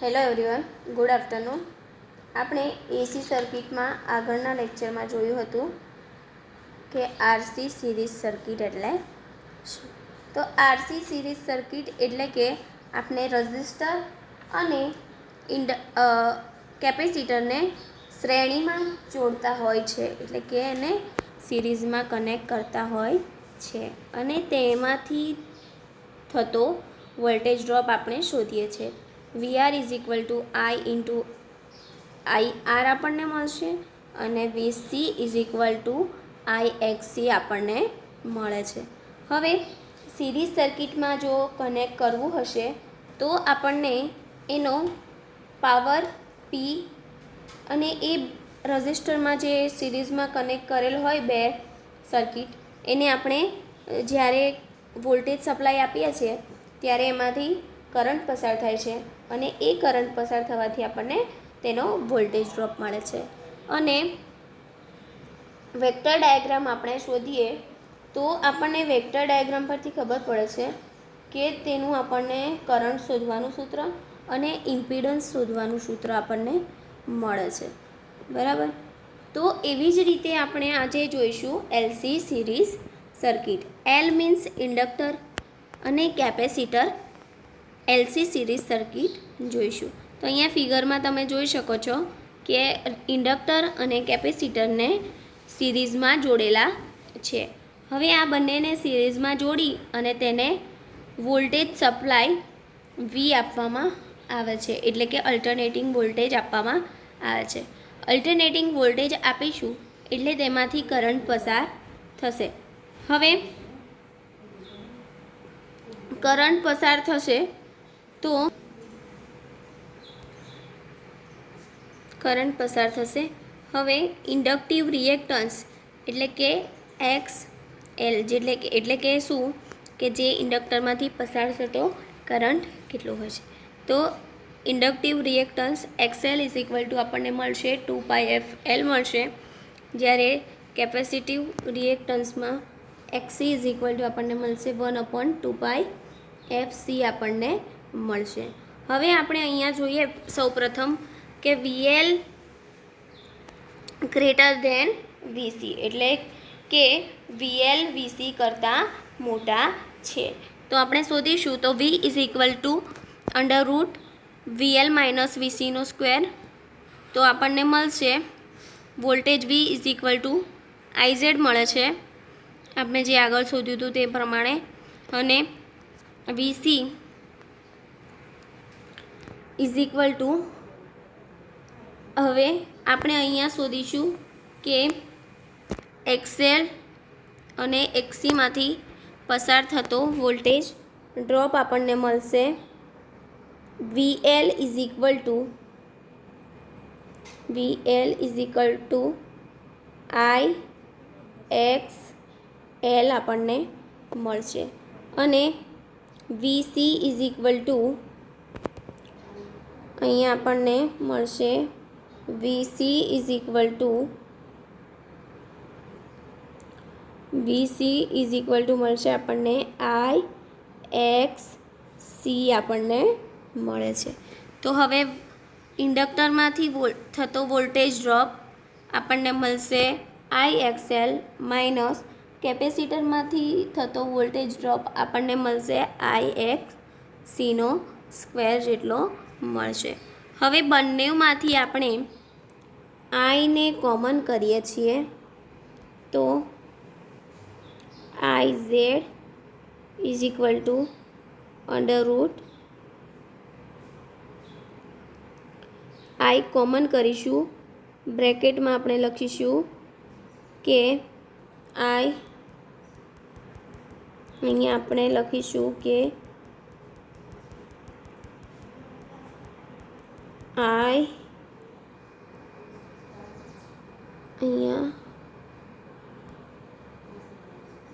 Hello everyone, good afternoon. આપણે એસી સર્કિટમાં આગળના લેક્ચરમાં જોયું હતું કે આરસી સિરીઝ સર્કિટ એટલે શું. તો આરસી સિરીઝ સર્કિટ એટલે કે આપણે રઝિસ્ટર અને કેપેસિટરને શ્રેણીમાં જોડતા હોય છે, એટલે કે એને સિરીઝમાં કનેક્ટ કરતા હોય છે અને તેમાંથી થતો વોલ્ટેજ ડ્રોપ આપણે શોધીએ છીએ. VR is equal two I into IR આપણને મળશે અને VC is equal two IXC આપણને મળે છે. હવે સિરીઝ સર્કિટમાં જો કનેક્ટ કરવું હશે તો આપણને એનો પાવર P અને એ રઝિસ્ટરમાં જે સિરીઝમાં કનેક્ટ કરેલ હોય બે સર્કિટ, એને આપણે જ્યારે વોલ્ટેજ સપ્લાય આપીએ છીએ ત્યારે એમાંથી કરંટ પસાર થાય છે અને એ કરંટ પસાર થવાથી આપણને તેનો વોલ્ટેજ ડ્રોપ મળે છે. અને વેક્ટર ડાયાગ્રામ આપણે શોધીએ તો આપણને વેક્ટર ડાયાગ્રામ પરથી ખબર પડે છે કે તેનું આપણને કરંટ શોધવાનું સૂત્ર અને ઇમ્પિડન્સ શોધવાનું સૂત્ર આપણને મળે છે. બરાબર. તો એવી જ રીતે આપણે આજે જોઈશું LC series circuit. L means inductor અને કેપેસિટર. એલસી સિરીઝ સર્કિટ જોઈશું. તો અહીંયા ફિગરમાં તમે જોઈ શકો છો કે ઇન્ડક્ટર અને કેપેસિટરને સિરીઝમાં જોડેલા છે. હવે આ બંનેને સિરીઝમાં જોડી અને તેને વોલ્ટેજ સપ્લાય V આપવામાં આવે છે, એટલે કે અલ્ટરનેટિંગ વોલ્ટેજ આપવામાં આવે છે. અલ્ટરનેટિંગ વોલ્ટેજ આપીશું એટલે તેમાંથી કરંટ પસાર થશે. હવે કરંટ પસાર થશે તો કરંટ પસાર થશે. હવે ઇન્ડક્ટિવ રિએક્ટન્સ એટલે કે XL એટલે કે શું કે જે ઇન્ડક્ટરમાંથી પસાર થતો કરંટ કેટલો હોય છે. તો inductive reactance XL is equal to આપણને મળશે 2πfL મળશે, જ્યારે કેપેસિટિવ રિએક્ટન્સમાં XC ઇઝ ઇક્વલ ટુ આપણને મળશે 1/2πfC આપણને મળશે. હવે આપણે અહીંયા જોઈએ સૌપ્રથમ કે VL ગ્રેટર ધેન VC એટલે કે VL VC કરતાં મોટા છે. તો આપણે શોધીશું તો V is equal to under root VL minus VCનો સ્ક્વેર. તો આપણને મળશે voltage V is equal to IZ મળે છે આપણે જે આગળ શોધ્યું હતું તે પ્રમાણે, અને VC ઇઝ ઇક્વલ ટુ હવે આપણે અહીંયા શોધીશું કે XL અને XCમાંથી પસાર થતો વોલ્ટેજ ડ્રોપ આપણને મળશે VL is equal two IXL આપણને મળશે અને VC ઇઝ ઇક્વલ ટુ અહીંયા આપણને મળશે VC ઇઝ ઇક્વલ ટુ મળશે આપણને IXC આપણને મળે છે. તો હવે ઇન્ડક્ટરમાંથી થતો વોલ્ટેજ ડ્રોપ આપણને મળશે IXL માઇનસ કેપેસિટરમાંથી થતો વોલ્ટેજ ડ્રોપ આપણને મળશે IXCનો સ્ક્વેર જેટલો મળશે. હવે બંનેમાંથી આપણે આઈને કોમન કરીએ છીએ તો IZ is equal to under root I common કરીશું, બ્રેકેટમાં આપણે લખીશું કે I, અહીંયા આપણે લખીશું કે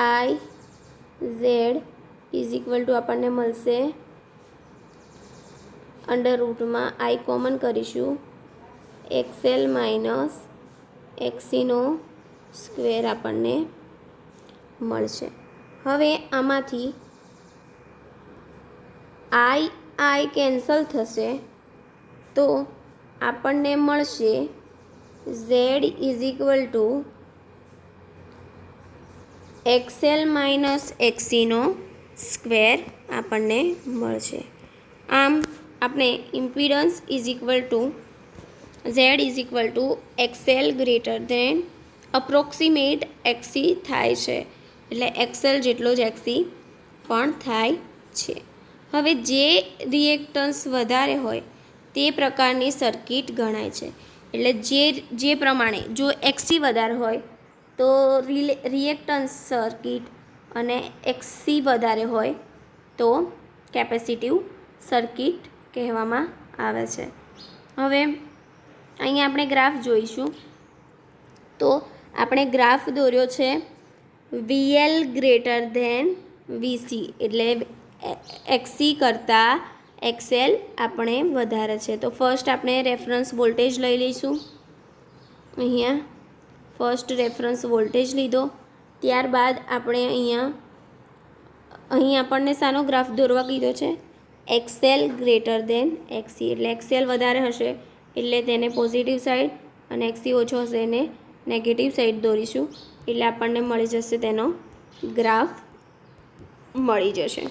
IZ ઇઝ ઇક્વલ ટુ આપણને મળશે અંડરરૂટમાં I કોમન કરીશું XL માઇનસ XCનો સ્ક્વેર આપણને મળશે. હવે આમાંથી I કેન્સલ થશે તો આપણને મળશે Z is equal to XL minus એક્સીનો સ્ક્વેર આપણને મળશે. આમ આપણે impedance is equal to Z is equal to XL greater than approximate XC થાય છે, એટલે એક્સએલ જેટલો જ એક્સી પણ થાય છે. હવે જે રિએક્ટન્સ વધારે હોય તે પ્રકારની સર્કિટ ગણાય છે. એટલે જે પ્રમાણે જો એક્સી વધારે હોય તો રિએક્ટન્સ સર્કિટ અને એક્સી વધારે હોય તો કેપેસિટિવ સર્કિટ કહેવામાં આવે છે. હવે અહીંયા આપણે ગ્રાફ જોઈશું. તો આપણે ગ્રાફ દોર્યો છે વીએલ ગ્રેટર ધેન વીસી, એટલે એક્સી કરતાં એક્સએલ આપણે વધારે છે. તો ફર્સ્ટ આપણે રેફરન્સ વોલ્ટેજ લઈ લઈશું. અહીંયા ફર્સ્ટ રેફરન્સ વોલ્ટેજ લીધો. ત્યારબાદ આપણે અહીં આપણને શાનો ગ્રાફ દોરવા કીધો છે? એક્સએલ ગ્રેટર દેન એક્સી, એટલે એક્સએલ વધારે હશે એટલે તેને પોઝિટિવ સાઈડ અને એક્સી ઓછો હશે એને નેગેટિવ સાઈડ દોરીશું, એટલે આપણને મળી જશે તેનો ગ્રાફ મળી જશે.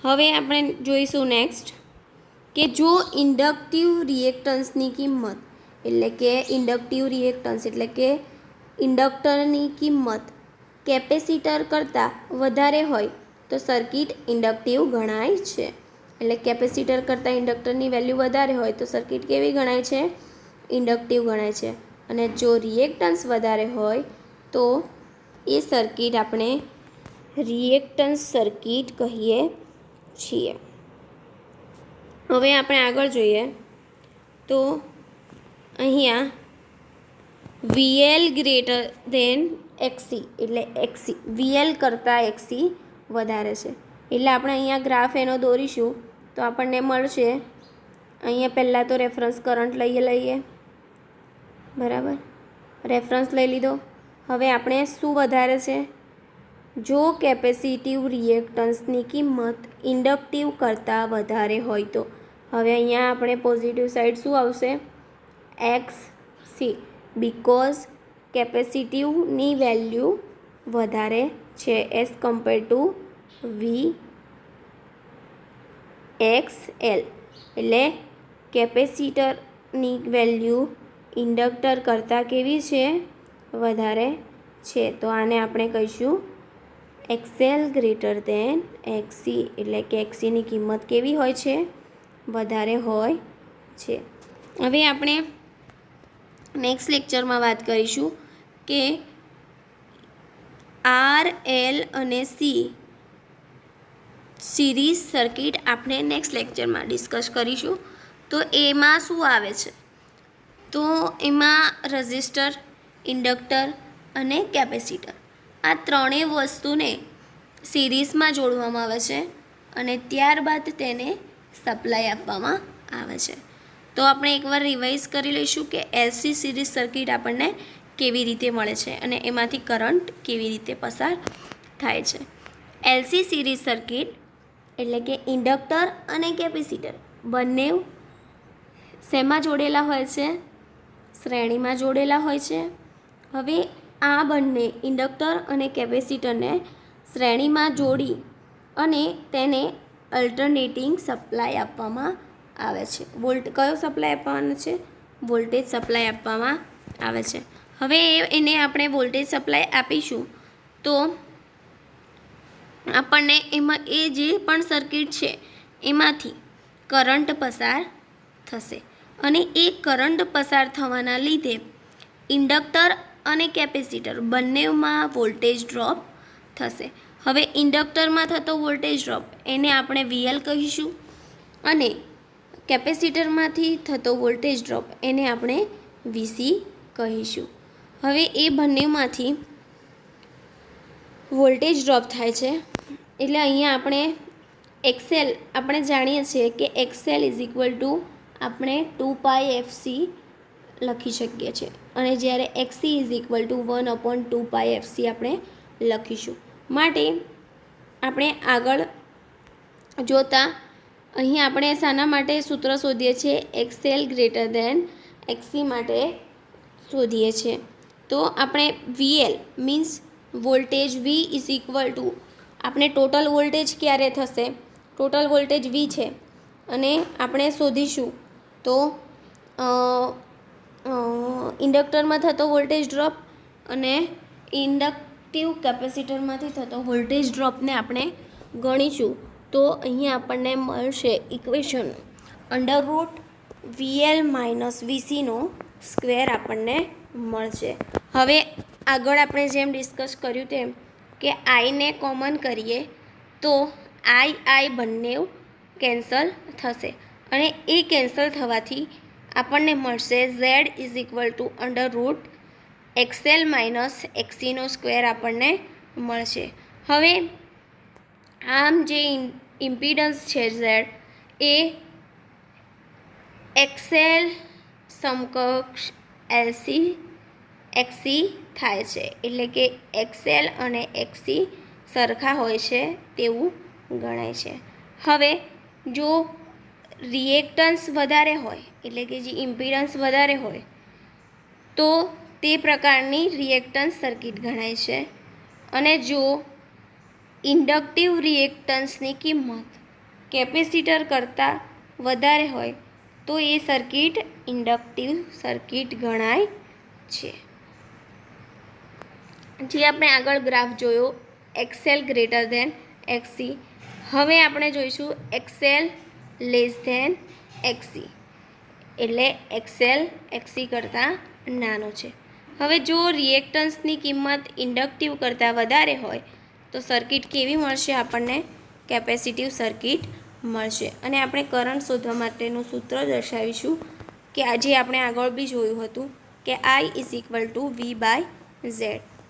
હવે આપણે જોઈશું નેક્સ્ટ કે જો ઇન્ડક્ટિવ રિએક્ટન્સની કિંમત એટલે કે ઇન્ડક્ટરની કિંમત કેપેસિટર કરતાં વધારે હોય તો સર્કિટ ઇન્ડક્ટિવ ગણાય છે. એટલે કેપેસિટર કરતાં ઇન્ડક્ટરની વેલ્યુ વધારે હોય તો સર્કિટ કેવી ગણાય છે? ઇન્ડક્ટિવ ગણાય છે. અને જો રિએક્ટન્સ વધારે હોય તો એ સર્કિટ આપણે રિએક્ટન્સ સર્કિટ કહીએ છીએ. હવે આપણે આગળ જોઈએ તો અહીંયા વીએલ ગ્રેટર દેન એક્સી, એટલે એક્સી વીએલ કરતાં એક્સી વધારે છે, એટલે આપણે અહીંયા ગ્રાફ એનો દોરીશું તો આપણને મળશે. અહીંયા પહેલાં તો રેફરન્સ કરંટ લઈએ બરાબર, રેફરન્સ લઈ લીધો. હવે આપણે શું વધારે છે? જો કેપેસિટિવ રિએક્ટન્સની કિંમત ઇન્ડક્ટિવ કરતાં વધારે હોય તો. હવે અહીંયા આપણે પોઝિટિવ સાઈડ શું આવશે? એક્સ સી, બીકોઝ કેપેસિટિવની વેલ્યુ વધારે છે as compare to V X L, એટલે કેપેસિટરની વેલ્યુ ઇન્ડક્ટર કરતાં કેવી છે? વધારે છે. તો આને આપણે કહીશું એક્સએલ ગ્રેટર દેન એક્સી, એટલે કે એક્સીની કિંમત કેવી હોય છે? વધારે હોય છે. હવે આપણે નેક્સ્ટ લેક્ચરમાં વાત કરીશું કે આર એલ અને સી સિરીઝ સર્કિટ આપણે નેક્સ્ટ લેક્ચરમાં ડિસ્કસ કરીશું. તો એમાં શું આવે છે? તો એમાં રઝિસ્ટર, ઇન્ડક્ટર અને કેપેસિટર આ ત્રણેય વસ્તુને સિરીઝમાં જોડવામાં આવે છે અને ત્યારબાદ તેને સપ્લાય આપવામાં આવે છે. તો આપણે એકવાર રિવાઇઝ કરી લઈશું કે એલસી સિરીઝ સર્કિટ આપણને કેવી રીતે મળે છે અને એમાંથી કરંટ કેવી રીતે પસાર થાય છે. એલસી સિરીઝ સર્કિટ એટલે કે ઇન્ડક્ટર અને કેપેસિટર બંને શેમાં જોડેલા હોય છે? શ્રેણીમાં જોડેલા હોય છે. હવે આ બંને ઇન્ડક્ટર અને કેપેસિટરને શ્રેણીમાં જોડી અને તેને અલ્ટરનેટિંગ સપ્લાય આપવામાં આવે છે. કયો સપ્લાય આપવાનો છે? વોલ્ટેજ સપ્લાય આપવામાં આવે છે. હવે એને આપણે વોલ્ટેજ સપ્લાય આપીશું તો આપણને એમાં એ જે પણ સર્કિટ છે એમાંથી કરંટ પસાર થશે અને એ કરંટ પસાર થવાના લીધે ઇન્ડક્ટર અને કેપેસિટર બંનેમાં વોલ્ટેજ ડ્રોપ થશે. હવે ઇન્ડક્ટરમાં થતો વોલ્ટેજ ડ્રોપ એને આપણે વીએલ કહીશું અને કેપેસિટરમાંથી થતો વોલ્ટેજ ડ્રોપ એને આપણે વીસી કહીશું. હવે એ બંનેમાંથી વોલ્ટેજ ડ્રોપ થાય છે એટલે અહીંયા આપણે એક્સએલ આપણે જાણીએ છીએ કે એક્સએલ ઇઝ ઇક્વલ ટુ આપણે 2πfc લખી શકીએ છીએ અને જ્યારે એક્સી ઇઝ ઇક્વલ ટુ 1/2πfc આપણે લખીશું. માટે આપણે આગળ જોતા અહીં આપણે શાના માટે સૂત્ર શોધીએ છીએ? XL ગ્રેટર દેન XC માટે શોધીએ છીએ. તો આપણે VL means voltage V is equal two, આપણે ટોટલ વોલ્ટેજ ક્યારે થશે? ટોટલ વોલ્ટેજ V છે અને આપણે શોધીશું તો ઇન્ડક્ટરમાં થતો વોલ્ટેજ ડ્રોપ અને ઇન્ડક્ટિવ કેપેસિટરમાંથી થતો વોલ્ટેજ ડ્રોપને આપણે ગણીશું. તો અહીંયા આપણને મળશે ઇક્વેશન √VL - VCનો સ્ક્વેર આપણને મળશે. હવે આગળ આપણે જેમ ડિસ્કસ કર્યું તેમ કે આઈને કોમન કરીએ તો I બંને કેન્સલ થશે અને એ કેન્સલ થવાથી આપણને મળશે Z is equal to √XL - XCનો સ્ક્વેર આપણને મળશે. હવે આમ જે ઇમ્પિડન્સ છે Z એ XL સમકક્ષ XC થાય છે, એટલે કે XL અને XC સરખા હોય છે તેવું ગણાય છે. હવે જો રિએક્ટન્સ વધારે હોય એટલે કે જે ઇમ્પિડન્સ વધારે હોય તો તે પ્રકારની રિએક્ટન્સ સર્કિટ ગણાય છે અને જો ઇન્ડક્ટિવ રિએક્ટન્સની કિંમત કેપેસિટર કરતાં વધારે હોય તો એ સર્કિટ ઇન્ડક્ટિવ સર્કિટ ગણાય છે. જે આપણે આગળ ગ્રાફ જોયો XL ગ્રેટર દેન XC. હવે આપણે જોઈશું XL લેસ દેન XC, એટલે XL XC કરતાં નાનો છે. હવે જો રિએક્ટન્સની કિંમત ઇન્ડક્ટિવ કરતાં વધારે હોય તો સર્કિટ કેવી મળશે? આપણને કેપેસિટિવ સર્કિટ મળશે. અને આપણે કરંટ શોધવા માટેનું સૂત્ર દર્શાવીશું કે આજે આપણે આગળ બી જોયું હતું કે I is equal two V/Z.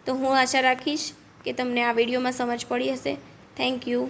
તો હું આશા રાખીશ કે તમને આ વિડીયોમાં સમજ પડી હશે. Thank you.